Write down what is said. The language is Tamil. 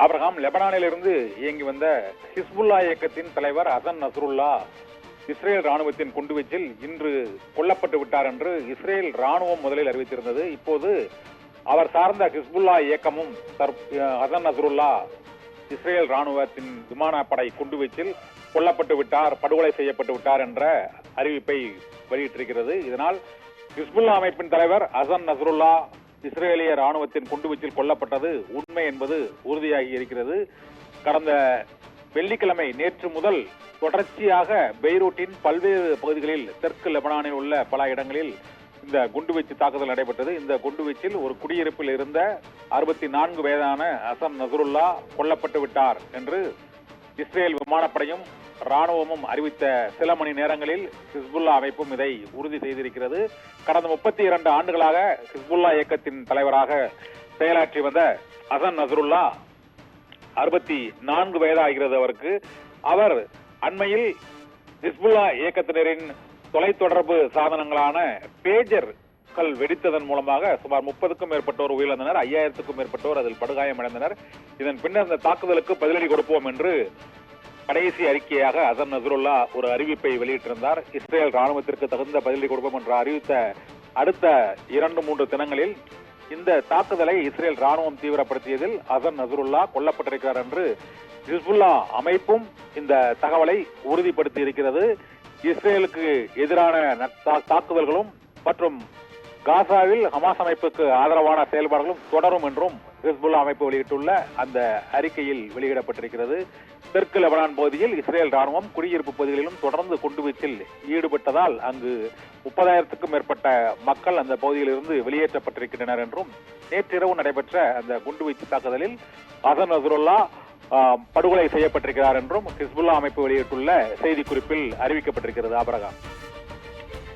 ஆபிரகாம், லெபனானிலிருந்து இயங்கி வந்த ஹிஸ்புல்லா இயக்கத்தின் தலைவர் ஹசன் நஸ்ருல்லா இஸ்ரேல் ராணுவத்தின் குண்டுவீச்சில் இன்று கொல்லப்பட்டு விட்டார் என்று இஸ்ரேல் ராணுவம் முதலில் அறிவித்திருந்தது. இப்போது அவர் சார்ந்த ஹிஸ்புல்லா இயக்கமும் ஹசன் நஸ்ருல்லா இஸ்ரேல் ராணுவத்தின் விமானப்படை குண்டுவீச்சில் கொல்லப்பட்டு விட்டார், படுகொலை செய்யப்பட்டு விட்டார் என்ற அறிவிப்பை வெளியிட்டிருக்கிறது. இதனால் ஹிஸ்புல்லா அமைப்பின் தலைவர் ஹசன் நஸ்ருல்லா இஸ்ரேலிய ராணுவத்தின் குண்டுவீச்சில் கொல்லப்பட்டது உண்மை என்பது உறுதியாகி இருக்கிறது. கடந்த வெள்ளிக்கிழமை நேற்று முதல் தொடர்ச்சியாக பெய்ரூட்டின் பல்வேறு பகுதிகளில் தெற்கு லெபனானில் உள்ள பல இடங்களில் இந்த குண்டுவீச்சு தாக்குதல் நடைபெற்றது. இந்த குண்டுவீச்சில் ஒரு குடியிருப்பில் இருந்த 64 வயதான ஹசன் நஸ்ருல்லா கொல்லப்பட்டு விட்டார் என்று இஸ்ரேல் விமானப்படையும் ராணுவமும் அறிவித்த சில மணி நேரங்களில் ஹிஸ்புல்லா அமைப்பும் இதை உறுதி செய்திருக்கிறது. கடந்த 32 ஆண்டுகளாக ஹிஸ்புல்லா இயக்கத்தின் தலைவராக செயலாற்றி வந்த ஹசன் நஸ்ருல்லா 64 வயதாகிறது அவருக்கு. அவர் அண்மையில் ஹிஸ்புல்லா இயக்கத்தினரின் தொலைத்தொடர்பு சாதனங்களான பேஜர்கள் வெடித்ததன் மூலமாக சுமார் 30க்கும் மேற்பட்டோர் உயிரிழந்தனர், 5000க்கும் மேற்பட்டோர் அதில் படுகாயமடைந்தனர். இதன் பின்னர் இந்த தாக்குதலுக்கு பதிலடி கொடுப்போம் என்று கடைசி அறிக்கையாக ஹசன் நஸ்ருல்லா ஒரு அறிவிப்பை வெளியிட்டிருந்தார். இஸ்ரேல் ராணுவத்திற்கு தகுந்த பதிலடி கொடுப்போம் என்று அறிவித்த அடுத்த 2-3 தினங்களில் இந்த தாக்குதலை இஸ்ரேல் ராணுவம் தீவிரப்படுத்தியதில் ஹசன் நஸ்ருல்லா கொல்லப்பட்டிருக்கிறார் என்று ஹிஸ்புல்லா அமைப்பும் இந்த தகவலை உறுதிப்படுத்தி இருக்கிறது. இஸ்ரேலுக்கு எதிரான தாக்குதல்களும் மற்றும் காசாவில் ஹமாஸ் அமைப்புக்கு ஆதரவான செயல்பாடுகளும் தொடரும் என்றும் ஹிஸ்புல்லா அமைப்பு வெளியிட்டுள்ள அந்த அறிக்கையில் வெளியிடப்பட்டிருக்கிறது. தெற்கு லெபனான் பகுதியில் இஸ்ரேல் ராணுவம் குடியிருப்பு பகுதிகளிலும் தொடர்ந்து குண்டுவீச்சில் ஈடுபட்டதால் அங்கு 30,000க்கும் மேற்பட்ட மக்கள் அந்த பகுதியிலிருந்து வெளியேற்றப்பட்டிருக்கின்றனர் என்றும் நேற்றிரவு நடைபெற்ற அந்த குண்டுவீச்சு தாக்குதலில் ஹசன் நஸ்ருல்லா படுகொலை செய்யப்பட்டிருக்கிறார் என்றும் ஹிஸ்புல்லா அமைப்பு வெளியிட்டுள்ள செய்திக்குறிப்பில் அறிவிக்கப்பட்டிருக்கிறது. ஆபிரகாம்.